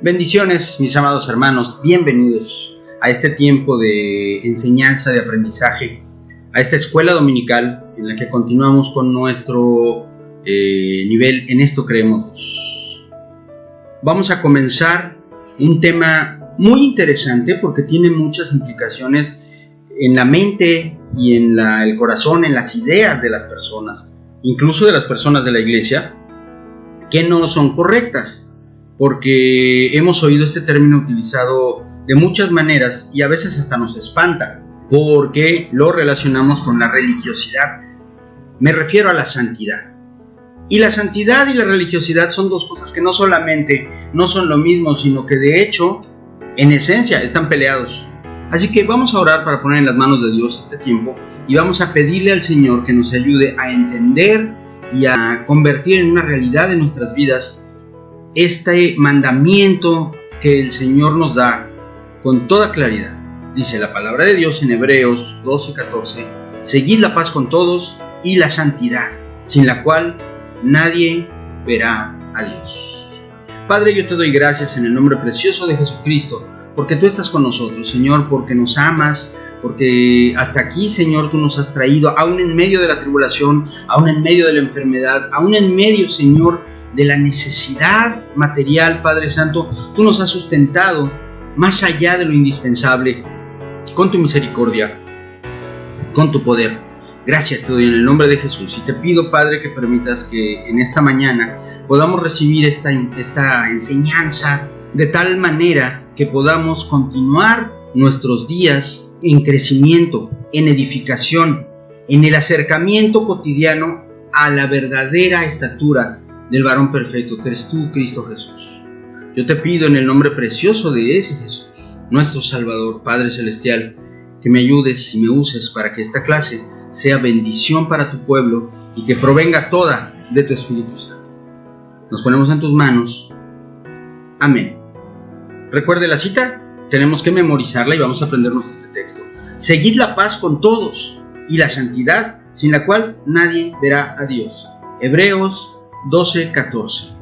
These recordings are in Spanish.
Bendiciones, mis amados hermanos, bienvenidos a este tiempo de enseñanza, de aprendizaje, a esta escuela dominical en la que continuamos con nuestro nivel En Esto Creemos. Vamos a comenzar un tema muy interesante porque tiene muchas implicaciones en la mente y en el corazón, en las ideas de las personas, incluso de las personas de la iglesia, que no son correctas. Porque hemos oído este término utilizado de muchas maneras y a veces hasta nos espanta, porque lo relacionamos con la religiosidad. Me refiero a la santidad. Y la santidad y la religiosidad son dos cosas que no solamente no son lo mismo, sino que de hecho, en esencia, están peleados. Así que vamos a orar para poner en las manos de Dios este tiempo y vamos a pedirle al Señor que nos ayude a entender y a convertir en una realidad en nuestras vidas este mandamiento que el Señor nos da con toda claridad. Dice la palabra de Dios en Hebreos 12:14: seguid la paz con todos y la santidad, sin la cual nadie verá a Dios. Padre, yo te doy gracias en el nombre precioso de Jesucristo, porque tú estás con nosotros, Señor, porque nos amas, porque hasta aquí, Señor, tú nos has traído, aún en medio de la tribulación, aún en medio de la enfermedad, aún en medio, Señor, de la necesidad material, Padre Santo. Tú nos has sustentado más allá de lo indispensable, con tu misericordia, con tu poder. Gracias te doy en el nombre de Jesús, y te pido, Padre, que permitas que en esta mañana podamos recibir esta enseñanza de tal manera que podamos continuar nuestros días en crecimiento, en edificación, en el acercamiento cotidiano a la verdadera estatura del varón perfecto que eres tú, Cristo Jesús. Yo te pido en el nombre precioso de ese Jesús, nuestro Salvador, Padre Celestial, que me ayudes y me uses para que esta clase sea bendición para tu pueblo y que provenga toda de tu Espíritu Santo. Nos ponemos en tus manos. Amén. Recuerde la cita, tenemos que memorizarla y vamos a aprendernos este texto. Seguid la paz con todos y la santidad, sin la cual nadie verá a Dios. Hebreos 12:14.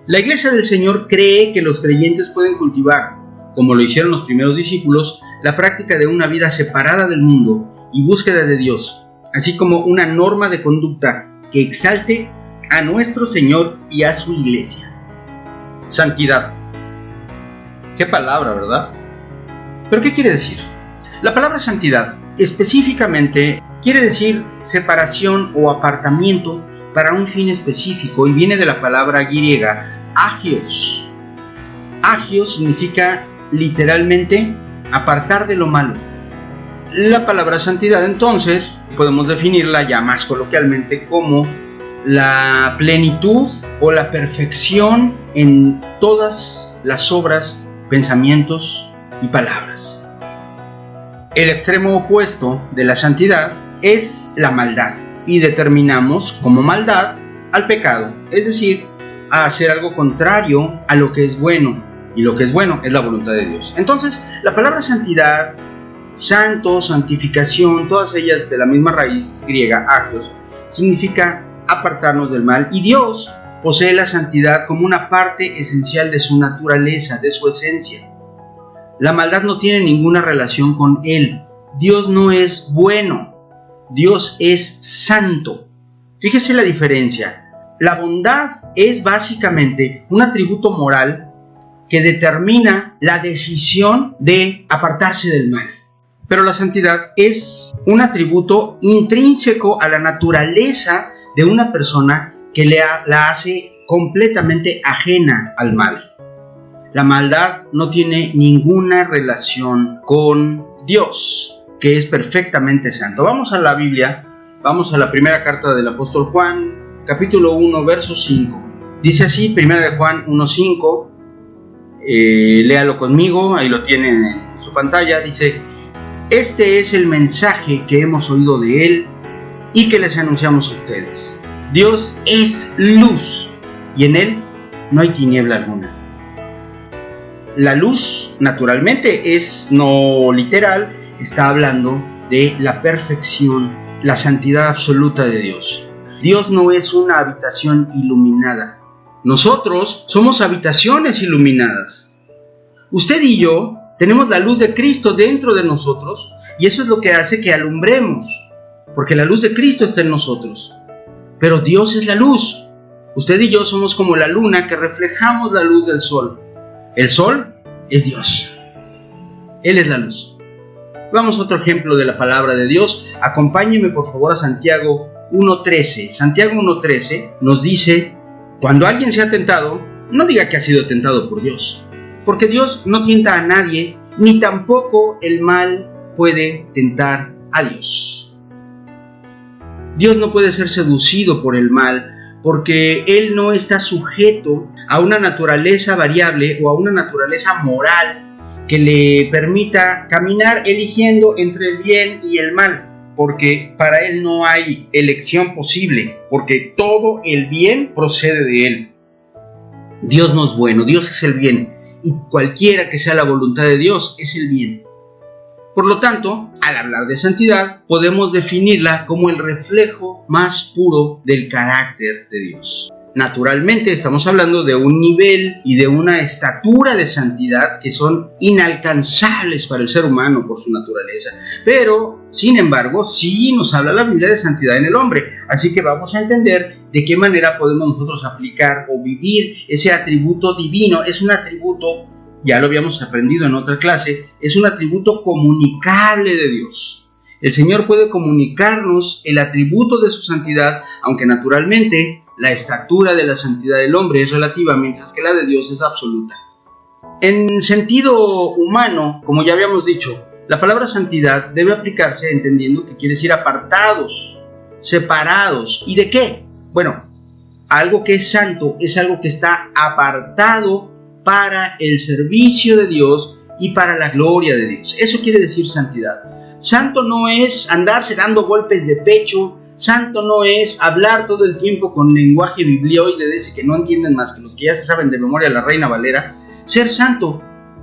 La Iglesia del Señor cree que los creyentes pueden cultivar, como lo hicieron los primeros discípulos, la práctica de una vida separada del mundo y búsqueda de Dios, así como una norma de conducta que exalte a nuestro Señor y a su Iglesia. Santidad. Qué palabra, ¿verdad? ¿Pero qué quiere decir? La palabra santidad específicamente quiere decir separación o apartamiento para un fin específico y viene de la palabra griega agios. Agios significa literalmente apartar de lo malo. La palabra santidad entonces podemos definirla ya más coloquialmente como la plenitud o la perfección en todas las obras, pensamientos y palabras. El extremo opuesto de la santidad es la maldad, y determinamos como maldad al pecado, es decir, a hacer algo contrario a lo que es bueno, y lo que es bueno es la voluntad de Dios. Entonces, la palabra santidad, santo, santificación, todas ellas de la misma raíz griega, agios, significa apartarnos del mal, y Dios posee la santidad como una parte esencial de su naturaleza, de su esencia. La maldad no tiene ninguna relación con Él. Dios no es bueno. Dios es santo. Fíjese la diferencia. La bondad es básicamente un atributo moral que determina la decisión de apartarse del mal. Pero la santidad es un atributo intrínseco a la naturaleza de una persona que la hace completamente ajena al mal. La maldad no tiene ninguna relación con Dios, que es perfectamente santo. Vamos a la Biblia, vamos a la primera carta del apóstol Juan, capítulo 1, verso 5. Dice así, primera de Juan 1:5, léalo conmigo, ahí lo tiene en su pantalla. Dice: este es el mensaje que hemos oído de Él y que les anunciamos a ustedes. Dios es luz y en Él no hay tiniebla alguna. La luz, naturalmente, es no literal, está hablando de la perfección, la santidad absoluta de Dios. Dios no es una habitación iluminada. Nosotros somos habitaciones iluminadas. Usted y yo tenemos la luz de Cristo dentro de nosotros y eso es lo que hace que alumbremos, porque la luz de Cristo está en nosotros. Pero Dios es la luz. Usted y yo somos como la luna que reflejamos la luz del sol. El sol es Dios. Él es la luz. Vamos a otro ejemplo de la palabra de Dios. Acompáñeme por favor a Santiago 1.13. Santiago 1.13 nos dice: cuando alguien sea tentado, no diga que ha sido tentado por Dios, porque Dios no tienta a nadie, ni tampoco el mal puede tentar a Dios. Dios no puede ser seducido por el mal, porque Él no está sujeto a una naturaleza variable o a una naturaleza moral que le permita caminar eligiendo entre el bien y el mal, porque para Él no hay elección posible, porque todo el bien procede de Él. Dios no es bueno, Dios es el bien, y cualquiera que sea la voluntad de Dios es el bien. Por lo tanto, al hablar de santidad, podemos definirla como el reflejo más puro del carácter de Dios. Naturalmente, estamos hablando de un nivel y de una estatura de santidad que son inalcanzables para el ser humano por su naturaleza. Pero, sin embargo, sí nos habla la Biblia de santidad en el hombre. Así que vamos a entender de qué manera podemos nosotros aplicar o vivir ese atributo divino. Es un atributo, ya lo habíamos aprendido en otra clase, es un atributo comunicable de Dios. El Señor puede comunicarnos el atributo de su santidad, aunque naturalmente la estatura de la santidad del hombre es relativa, mientras que la de Dios es absoluta. En sentido humano, como ya habíamos dicho, la palabra santidad debe aplicarse entendiendo que quiere decir apartados, separados. ¿Y de qué? Bueno, algo que es santo es algo que está apartado para el servicio de Dios y para la gloria de Dios. Eso quiere decir santidad. Santo no es andarse dando golpes de pecho. Santo no es hablar todo el tiempo con lenguaje biblioide de ese que no entienden más que los que ya se saben de memoria la Reina Valera. Ser santo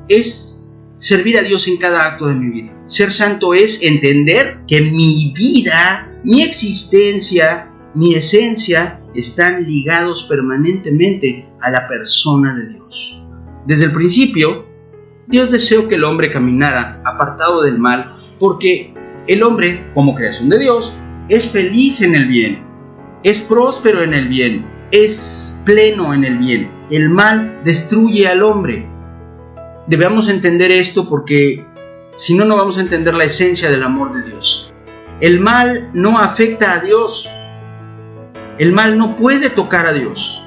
es servir a Dios en cada acto de mi vida. Ser santo es entender que mi vida, mi existencia, mi esencia están ligados permanentemente a la persona de Dios. Desde el principio, Dios deseó que el hombre caminara apartado del mal, porque el hombre, como creación de Dios, es feliz en el bien, es próspero en el bien, es pleno en el bien. El mal destruye al hombre. Debemos entender esto porque si no, no vamos a entender la esencia del amor de Dios. El mal no afecta a Dios. El mal no puede tocar a Dios.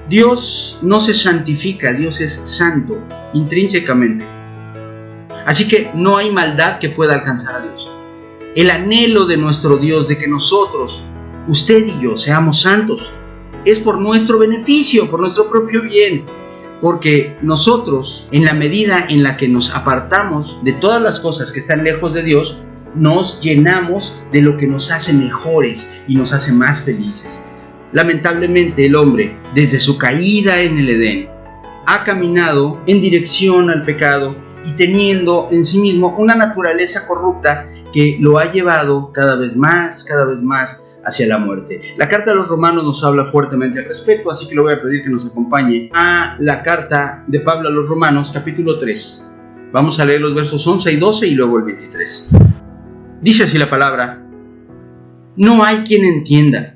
Dios no se santifica, Dios es santo intrínsecamente. Así que no hay maldad que pueda alcanzar a Dios. El anhelo de nuestro Dios de que nosotros, usted y yo, seamos santos, es por nuestro beneficio, por nuestro propio bien. Porque nosotros, en la medida en la que nos apartamos de todas las cosas que están lejos de Dios, nos llenamos de lo que nos hace mejores y nos hace más felices. Lamentablemente el hombre, desde su caída en el Edén, ha caminado en dirección al pecado y teniendo en sí mismo una naturaleza corrupta que lo ha llevado cada vez más hacia la muerte. La carta a los Romanos nos habla fuertemente al respecto, así que le voy a pedir que nos acompañe a la carta de Pablo a los Romanos, capítulo 3. Vamos a leer los versos 11 y 12 y luego el 23. Dice así la palabra: no hay quien entienda,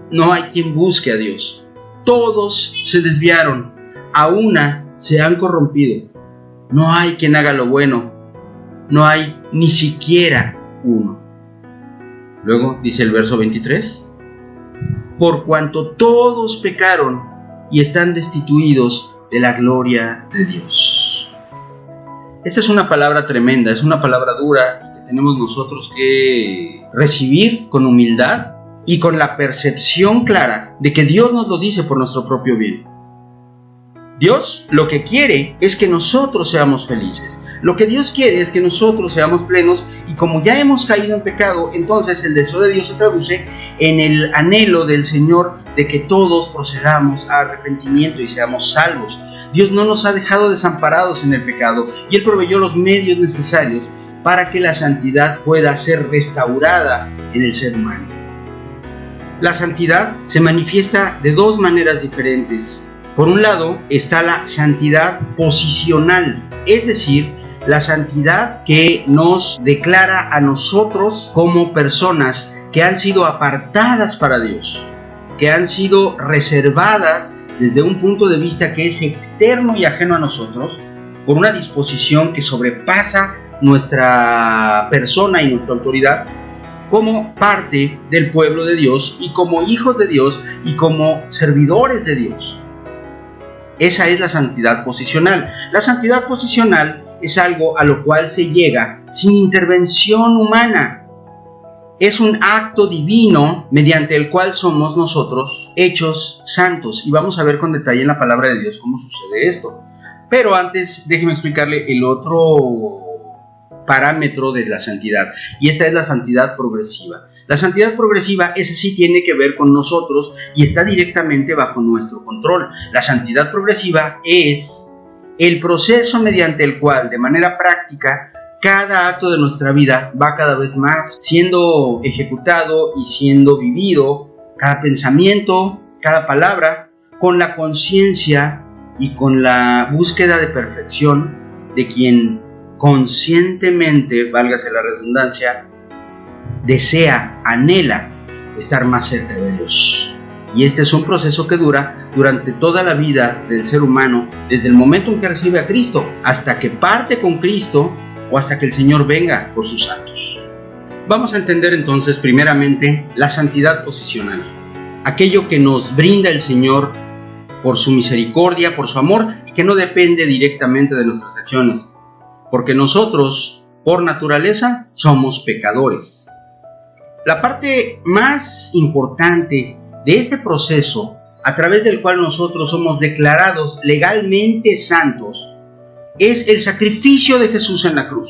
no hay quien busque a Dios. Todos se desviaron, a una se han corrompido. No hay quien haga lo bueno, no hay ni siquiera uno. Luego dice el verso 23: por cuanto todos pecaron y están destituidos de la gloria de Dios. Esta es una palabra tremenda, es una palabra dura que tenemos nosotros que recibir con humildad y con la percepción clara de que Dios nos lo dice por nuestro propio bien. Dios lo que quiere es que nosotros seamos felices. Lo que Dios quiere es que nosotros seamos plenos, y como ya hemos caído en pecado, entonces el deseo de Dios se traduce en el anhelo del Señor de que todos procedamos a arrepentimiento y seamos salvos. Dios no nos ha dejado desamparados en el pecado, y Él proveyó los medios necesarios para que la santidad pueda ser restaurada en el ser humano. La santidad se manifiesta de dos maneras diferentes. Por un lado está la santidad posicional, es decir, la santidad que nos declara a nosotros como personas que han sido apartadas para Dios, que han sido reservadas desde un punto de vista que es externo y ajeno a nosotros, por una disposición que sobrepasa nuestra persona y nuestra autoridad, como parte del pueblo de Dios y como hijos de Dios y como servidores de Dios. Esa es la santidad posicional. La santidad posicional es algo a lo cual se llega sin intervención humana. Es un acto divino mediante el cual somos nosotros hechos santos. Y vamos a ver con detalle en la palabra de Dios cómo sucede esto. Pero antes, déjeme explicarle el otro parámetro de la santidad, y esta es la santidad progresiva. La santidad progresiva, esa sí tiene que ver con nosotros y está directamente bajo nuestro control. La santidad progresiva es el proceso mediante el cual, de manera práctica, cada acto de nuestra vida va cada vez más siendo ejecutado y siendo vivido, cada pensamiento, cada palabra, con la conciencia y con la búsqueda de perfección de quien conscientemente, válgase la redundancia, desea, anhela estar más cerca de Dios. Y este es un proceso que dura durante toda la vida del ser humano, desde el momento en que recibe a Cristo hasta que parte con Cristo o hasta que el Señor venga por sus santos. Vamos a entender entonces primeramente la santidad posicional, aquello que nos brinda el Señor por su misericordia, por su amor, y que no depende directamente de nuestras acciones, porque nosotros, por naturaleza, somos pecadores. La parte más importante de este proceso, a través del cual nosotros somos declarados legalmente santos, es el sacrificio de Jesús en la cruz.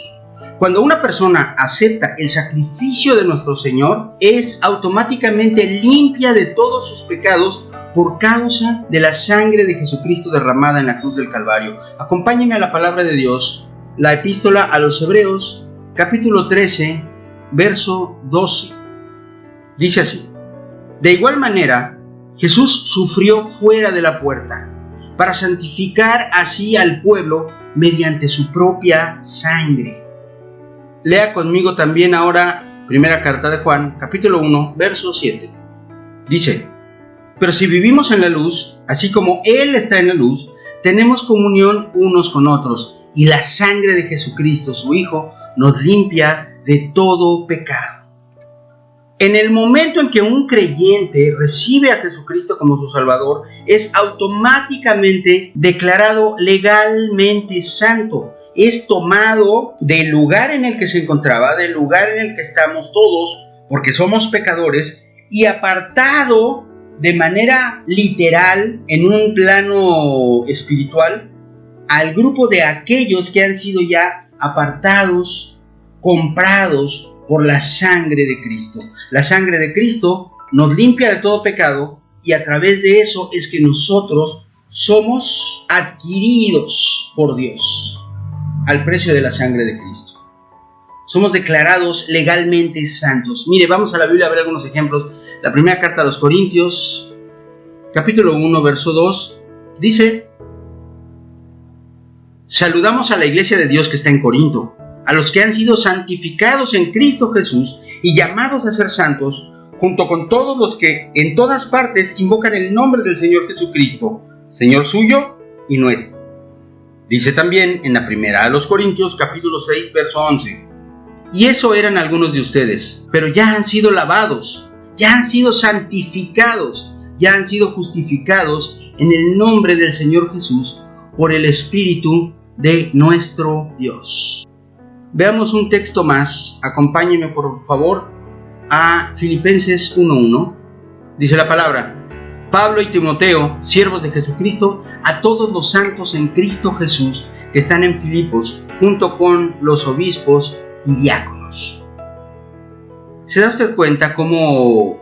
Cuando una persona acepta el sacrificio de nuestro Señor, es automáticamente limpia de todos sus pecados por causa de la sangre de Jesucristo derramada en la cruz del Calvario. Acompáñenme a la palabra de Dios, la epístola a los Hebreos, capítulo 13, verso 12. Dice así: de igual manera, Jesús sufrió fuera de la puerta, para santificar así al pueblo mediante su propia sangre. Lea conmigo también ahora primera carta de Juan, capítulo 1, verso 7. Dice: pero si vivimos en la luz, así como Él está en la luz, tenemos comunión unos con otros, y la sangre de Jesucristo, su Hijo, nos limpia de todo pecado. En el momento en que un creyente recibe a Jesucristo como su Salvador, es automáticamente declarado legalmente santo. Es tomado del lugar en el que se encontraba, del lugar en el que estamos todos, porque somos pecadores, y apartado de manera literal, en un plano espiritual, al grupo de aquellos que han sido ya apartados, comprados por la sangre de Cristo. La sangre de Cristo nos limpia de todo pecado, y a través de eso es que nosotros somos adquiridos por Dios al precio de la sangre de Cristo. Somos declarados legalmente santos. Mire, vamos a la Biblia a ver algunos ejemplos. La primera carta a los Corintios, capítulo 1, verso 2, dice: saludamos a la iglesia de Dios que está en Corinto, a los que han sido santificados en Cristo Jesús y llamados a ser santos, junto con todos los que en todas partes invocan el nombre del Señor Jesucristo, Señor suyo y nuestro. Dice también en la primera a los Corintios, capítulo 6, verso 11: y eso eran algunos de ustedes, pero ya han sido lavados, ya han sido santificados, ya han sido justificados en el nombre del Señor Jesús por el Espíritu de nuestro Dios. Veamos un texto más. Acompáñenme por favor a Filipenses 1:1. Dice la palabra: Pablo y Timoteo, siervos de Jesucristo, a todos los santos en Cristo Jesús que están en Filipos, junto con los obispos y diáconos. ¿Se da usted cuenta cómo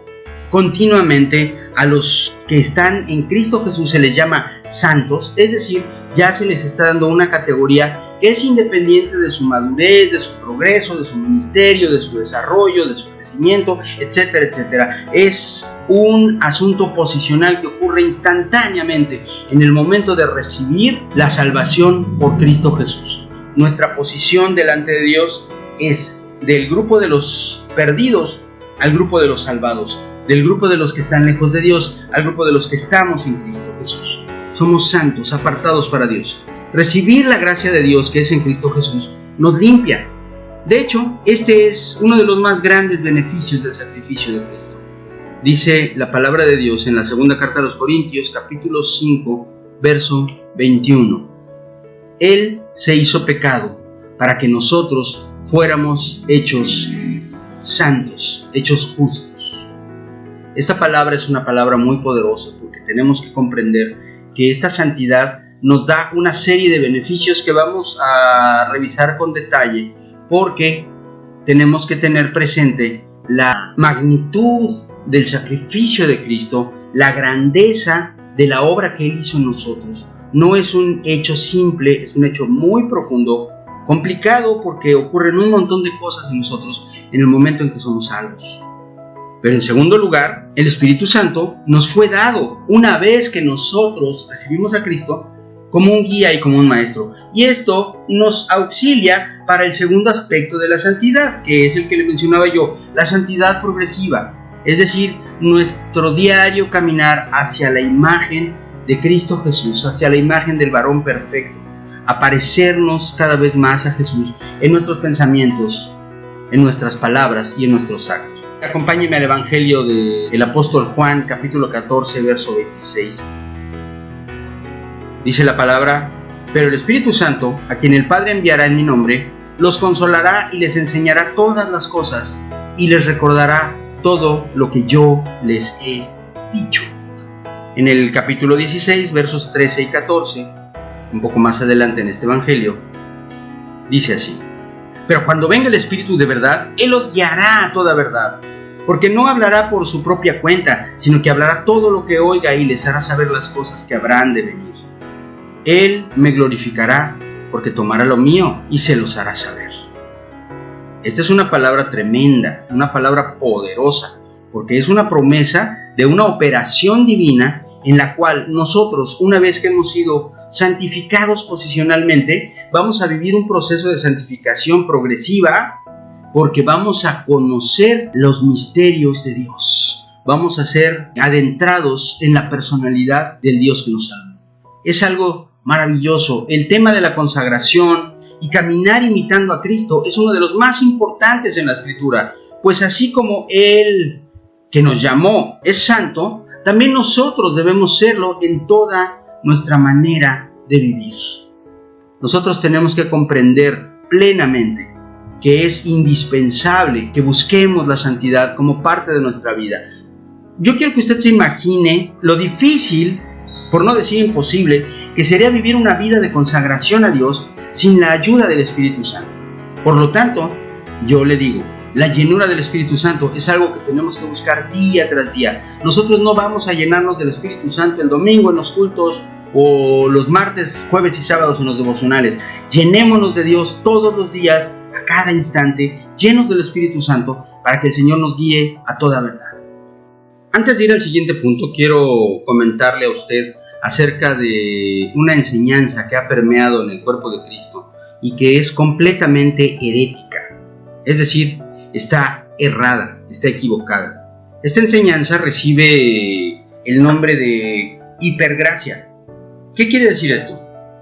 continuamente a los que están en Cristo Jesús se les llama santos? Es decir, ya se les está dando una categoría es independiente de su madurez, de su progreso, de su ministerio, de su desarrollo, de su crecimiento, etcétera, etcétera. Es un asunto posicional que ocurre instantáneamente en el momento de recibir la salvación por Cristo Jesús. Nuestra posición delante de Dios es del grupo de los perdidos al grupo de los salvados, del grupo de los que están lejos de Dios al grupo de los que estamos en Cristo Jesús. Somos santos, apartados para Dios. Recibir la gracia de Dios que es en Cristo Jesús nos limpia. De hecho, este es uno de los más grandes beneficios del sacrificio de Cristo. Dice la palabra de Dios en la segunda carta a los Corintios, capítulo 5, verso 21. Él se hizo pecado para que nosotros fuéramos hechos santos, hechos justos. Esta palabra es una palabra muy poderosa porque tenemos que comprender que esta santidad nos da una serie de beneficios que vamos a revisar con detalle, porque tenemos que tener presente la magnitud del sacrificio de Cristo, la grandeza de la obra que Él hizo en nosotros. No es un hecho simple, es un hecho muy profundo, complicado porque ocurren un montón de cosas en nosotros en el momento en que somos salvos. Pero en segundo lugar, el Espíritu Santo nos fue dado una vez que nosotros recibimos a Cristo como un guía y como un maestro. Y esto nos auxilia para el segundo aspecto de la santidad, que es el que le mencionaba yo, la santidad progresiva. Es decir, nuestro diario caminar hacia la imagen de Cristo Jesús, hacia la imagen del varón perfecto. Aparecernos cada vez más a Jesús en nuestros pensamientos, en nuestras palabras y en nuestros actos. Acompáñenme al Evangelio del apóstol Juan, capítulo 14, verso 26. Dice la palabra: pero el Espíritu Santo, a quien el Padre enviará en mi nombre, los consolará y les enseñará todas las cosas y les recordará todo lo que yo les he dicho. En el capítulo 16, versos 13 y 14, un poco más adelante en este Evangelio, dice así: pero cuando venga el Espíritu de verdad, Él os guiará a toda verdad, porque no hablará por su propia cuenta, sino que hablará todo lo que oiga y les hará saber las cosas que habrán de venir. Él me glorificará, porque tomará lo mío y se los hará saber. Esta es una palabra tremenda, una palabra poderosa, porque es una promesa de una operación divina en la cual nosotros, una vez que hemos sido santificados posicionalmente, vamos a vivir un proceso de santificación progresiva, porque vamos a conocer los misterios de Dios. Vamos a ser adentrados en la personalidad del Dios que nos ama. Es algo maravilloso. El tema de la consagración y caminar imitando a Cristo es uno de los más importantes en la Escritura, pues así como Él que nos llamó es santo, también nosotros debemos serlo en toda nuestra manera de vivir. Nosotros tenemos que comprender plenamente que es indispensable que busquemos la santidad como parte de nuestra vida. Yo quiero que usted se imagine lo difícil, por no decir imposible, que sería vivir una vida de consagración a Dios sin la ayuda del Espíritu Santo. Por lo tanto, yo le digo, la llenura del Espíritu Santo es algo que tenemos que buscar día tras día. Nosotros no vamos a llenarnos del Espíritu Santo el domingo en los cultos o los martes, jueves y sábados en los devocionales. Llenémonos de Dios todos los días, a cada instante, llenos del Espíritu Santo, para que el Señor nos guíe a toda verdad. Antes de ir al siguiente punto, quiero comentarle a usted acerca de una enseñanza que ha permeado en el cuerpo de Cristo y que es completamente herética. Es decir, está errada, está equivocada. Esta enseñanza recibe el nombre de hipergracia. ¿Qué quiere decir esto?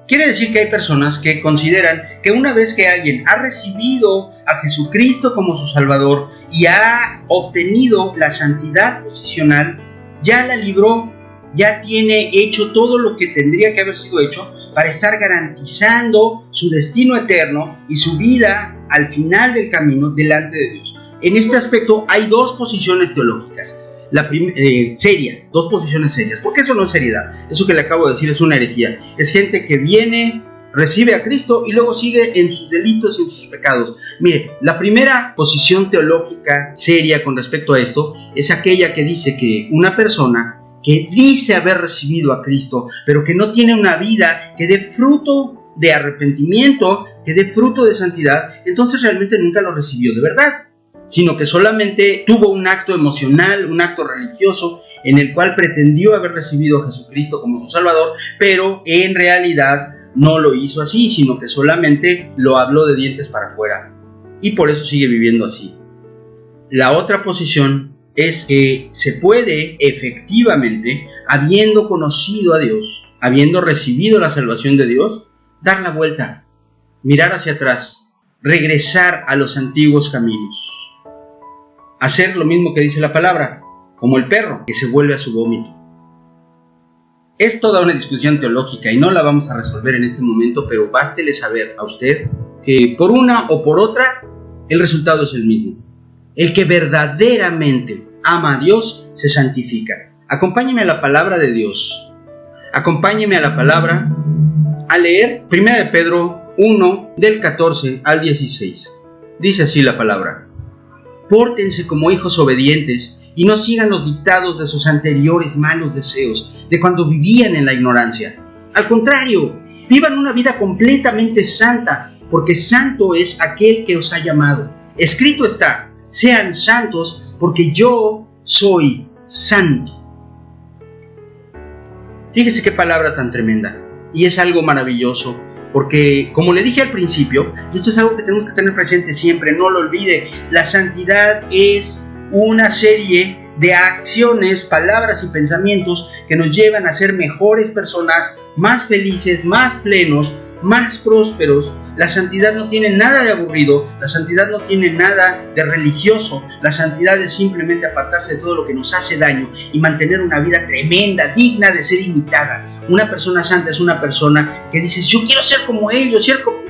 Quiere decir que hay personas que consideran que una vez que alguien ha recibido a Jesucristo como su Salvador y ha obtenido la santidad posicional, ya la libró, ya tiene hecho todo lo que tendría que haber sido hecho para estar garantizando su destino eterno y su vida al final del camino delante de Dios. En este aspecto hay dos posiciones teológicas. Serias, dos posiciones serias, porque eso no es seriedad. Eso que le acabo de decir es una herejía. Es gente que viene, recibe a Cristo y luego sigue en sus delitos y en sus pecados. Mire, la primera posición teológica seria con respecto a esto es aquella que dice que una persona que dice haber recibido a Cristo, pero que no tiene una vida que dé fruto de arrepentimiento, que dé fruto de santidad, entonces realmente nunca lo recibió de verdad, sino que solamente tuvo un acto emocional, un acto religioso, en el cual pretendió haber recibido a Jesucristo como su Salvador, pero en realidad no lo hizo así, sino que solamente lo habló de dientes para afuera, y por eso sigue viviendo así. La otra posición es que se puede efectivamente, habiendo conocido a Dios, habiendo recibido la salvación de Dios, dar la vuelta, mirar hacia atrás, regresar a los antiguos caminos, hacer lo mismo que dice la palabra, como el perro que se vuelve a su vómito. Es toda una discusión teológica y no la vamos a resolver en este momento, pero bástele saber a usted que por una o por otra el resultado es el mismo. El que verdaderamente ama a Dios se santifica. Acompáñeme a la palabra de Dios. Acompáñeme a la palabra a leer 1 de Pedro 1 del 14 al 16. Dice así la palabra: Pórtense como hijos obedientes y no sigan los dictados de sus anteriores malos deseos, de cuando vivían en la ignorancia. Al contrario, vivan una vida completamente santa, porque santo es aquel que os ha llamado. Escrito está: sean santos, porque yo soy santo. Fíjese qué palabra tan tremenda, y es algo maravilloso, porque como le dije al principio, esto es algo que tenemos que tener presente siempre, no lo olvide. La santidad es una serie de acciones, palabras y pensamientos que nos llevan a ser mejores personas, más felices, más plenos, más prósperos. La santidad no tiene nada de aburrido, la santidad no tiene nada de religioso, la santidad es simplemente apartarse de todo lo que nos hace daño y mantener una vida tremenda, digna de ser imitada. Una persona santa es una persona que dices: yo quiero ser como él,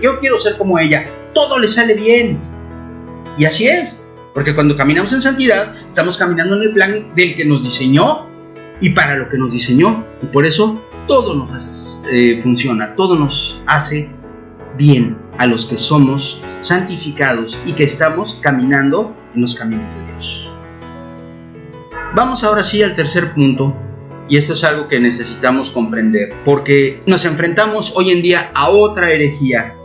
yo quiero ser como ella, todo le sale bien. Y así es, porque cuando caminamos en santidad, estamos caminando en el plan del que nos diseñó y para lo que nos diseñó, y por eso todo nos funciona, todo nos hace bien a los que somos santificados y que estamos caminando en los caminos de Dios. Vamos ahora sí al tercer punto, y esto es algo que necesitamos comprender, porque nos enfrentamos hoy en día a otra herejía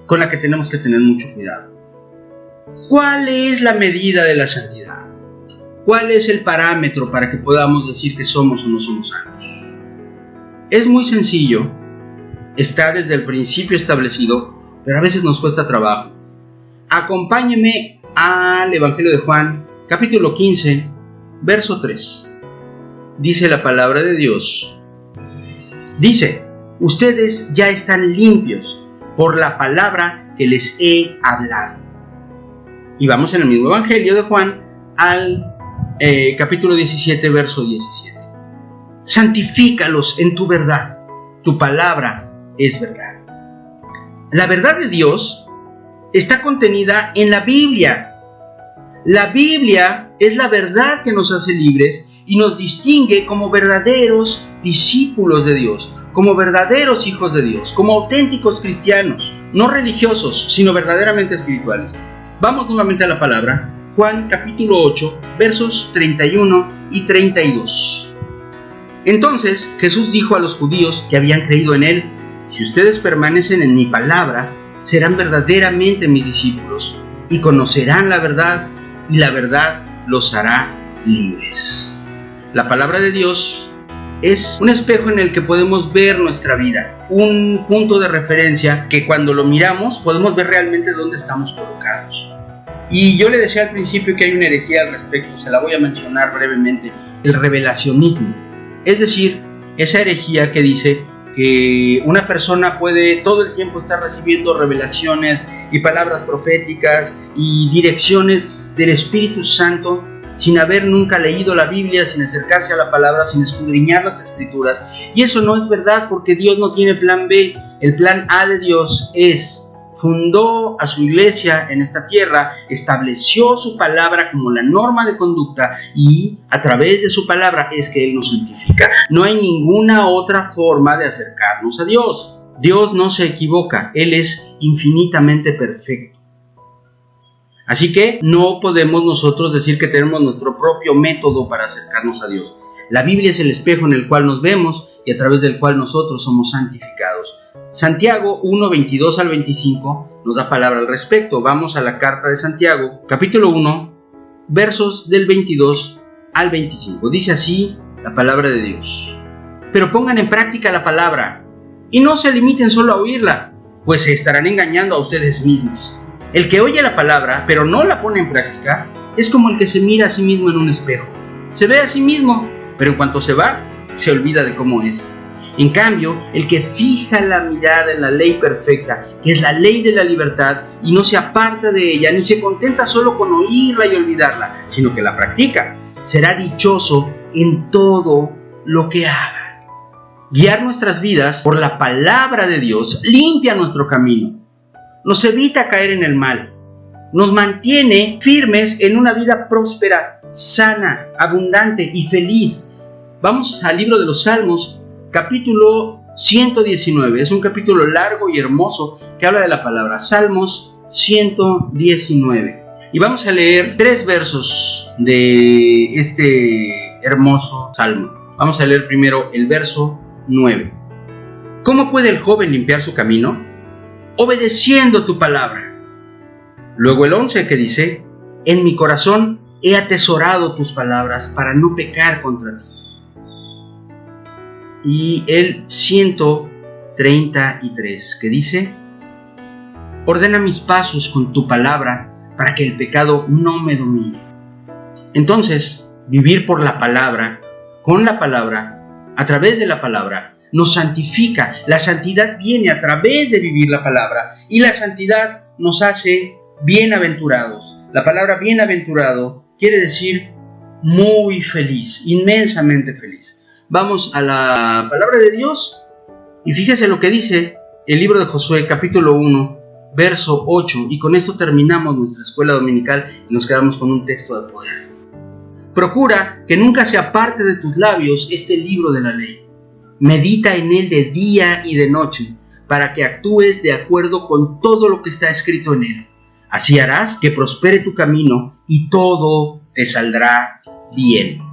con la que tenemos que tener mucho cuidado. ¿Cuál es la medida de la santidad? ¿Cuál es el parámetro para que podamos decir que somos o no somos santos? Es muy sencillo, está desde el principio establecido, pero a veces nos cuesta trabajo. Acompáñeme al Evangelio de Juan, capítulo 15, verso 3. Dice la palabra de Dios. Dice: ustedes ya están limpios por la palabra que les he hablado. Y vamos en el mismo Evangelio de Juan al capítulo 17, verso 17. Santifícalos en tu verdad, tu palabra es verdad. La verdad de Dios está contenida en la Biblia. La Biblia es la verdad que nos hace libres y nos distingue como verdaderos discípulos de Dios, como verdaderos hijos de Dios, como auténticos cristianos, no religiosos, sino verdaderamente espirituales. Vamos nuevamente a la palabra, Juan capítulo 8, versos 31 y 32. Entonces Jesús dijo a los judíos que habían creído en él: si ustedes permanecen en mi palabra, serán verdaderamente mis discípulos y conocerán la verdad, y la verdad los hará libres. La palabra de Dios es un espejo en el que podemos ver nuestra vida, un punto de referencia que cuando lo miramos podemos ver realmente dónde estamos colocados. Y yo le decía al principio que hay una herejía al respecto, se la voy a mencionar brevemente: el revelacionismo. Es decir, esa herejía que dice que una persona puede todo el tiempo estar recibiendo revelaciones y palabras proféticas y direcciones del Espíritu Santo sin haber nunca leído la Biblia, sin acercarse a la palabra, sin escudriñar las Escrituras. Y eso no es verdad, porque Dios no tiene plan B. El plan A de Dios fundó a su iglesia en esta tierra, estableció su palabra como la norma de conducta, y a través de su palabra es que Él nos santifica. No hay ninguna otra forma de acercarnos a Dios. Dios no se equivoca, Él es infinitamente perfecto. Así que no podemos nosotros decir que tenemos nuestro propio método para acercarnos a Dios. La Biblia es el espejo en el cual nos vemos y a través del cual nosotros somos santificados. Santiago 1, 22 al 25 nos da palabra al respecto. Vamos a la carta de Santiago, capítulo 1, versos del 22 al 25. Dice así la palabra de Dios: pero pongan en práctica la palabra y no se limiten solo a oírla, pues se estarán engañando a ustedes mismos. El que oye la palabra pero no la pone en práctica es como el que se mira a sí mismo en un espejo. Se ve a sí mismo, pero en cuanto se va, se olvida de cómo es. En cambio, el que fija la mirada en la ley perfecta, que es la ley de la libertad, y no se aparta de ella, ni se contenta solo con oírla y olvidarla, sino que la practica, será dichoso en todo lo que haga. Guiar nuestras vidas por la palabra de Dios limpia nuestro camino, nos evita caer en el mal, nos mantiene firmes en una vida próspera, sana, abundante y feliz. Vamos al libro de los Salmos, capítulo 119. Es un capítulo largo y hermoso que habla de la palabra. Salmos 119. Y vamos a leer 3 versos de este hermoso salmo. Vamos a leer primero el verso 9. ¿Cómo puede el joven limpiar su camino? Obedeciendo tu palabra. Luego el 11 que dice: en mi corazón he atesorado tus palabras para no pecar contra ti. Y el 133 que dice: ordena mis pasos con tu palabra para que el pecado no me domine. Entonces, vivir por la palabra, con la palabra, a través de la palabra, nos santifica. La santidad viene a través de vivir la palabra, y la santidad nos hace bienaventurados. La palabra bienaventurado quiere decir muy feliz, inmensamente feliz. Vamos a la palabra de Dios y fíjese lo que dice el libro de Josué, capítulo 1, verso 8, y con esto terminamos nuestra escuela dominical y nos quedamos con un texto de poder. Procura que nunca se aparte de tus labios este libro de la ley. Medita en él de día y de noche, para que actúes de acuerdo con todo lo que está escrito en él. Así harás que prospere tu camino y todo te saldrá bien.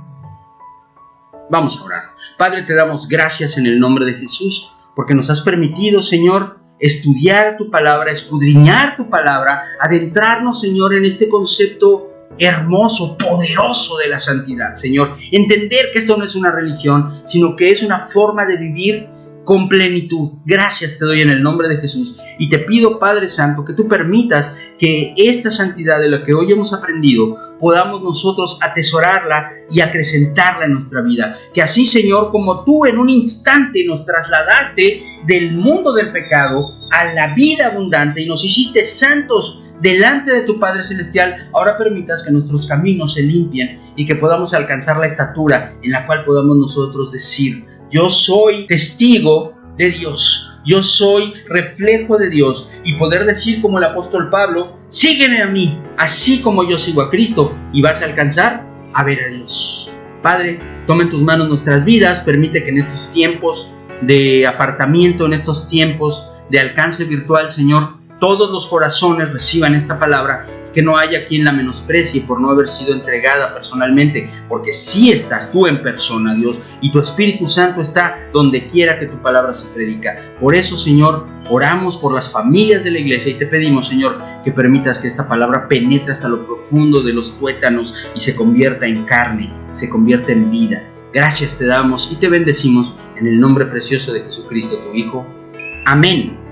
Vamos a orar. Padre, te damos gracias en el nombre de Jesús, porque nos has permitido, Señor, estudiar tu palabra, escudriñar tu palabra, adentrarnos, Señor, en este concepto hermoso, poderoso de la santidad, Señor. Entender que esto no es una religión, sino que es una forma de vivir con plenitud. Gracias te doy en el nombre de Jesús, y te pido, Padre Santo, que tú permitas que esta santidad de la que hoy hemos aprendido podamos nosotros atesorarla y acrecentarla en nuestra vida. Que así, Señor, como tú en un instante nos trasladaste del mundo del pecado a la vida abundante y nos hiciste santos delante de tu Padre Celestial, ahora permitas que nuestros caminos se limpien y que podamos alcanzar la estatura en la cual podamos nosotros decir: yo soy testigo de Dios, yo soy reflejo de Dios, y poder decir como el apóstol Pablo: sígueme a mí, así como yo sigo a Cristo, y vas a alcanzar a ver a Dios. Padre, toma en tus manos nuestras vidas, permite que en estos tiempos de apartamiento, en estos tiempos de alcance virtual, Señor, todos los corazones reciban esta palabra, que no haya quien la menosprecie por no haber sido entregada personalmente, porque sí estás tú en persona, Dios, y tu Espíritu Santo está donde quiera que tu palabra se predica. Por eso, Señor, oramos por las familias de la iglesia y te pedimos, Señor, que permitas que esta palabra penetre hasta lo profundo de los tuétanos y se convierta en carne, se convierta en vida. Gracias te damos y te bendecimos en el nombre precioso de Jesucristo, tu Hijo. Amén.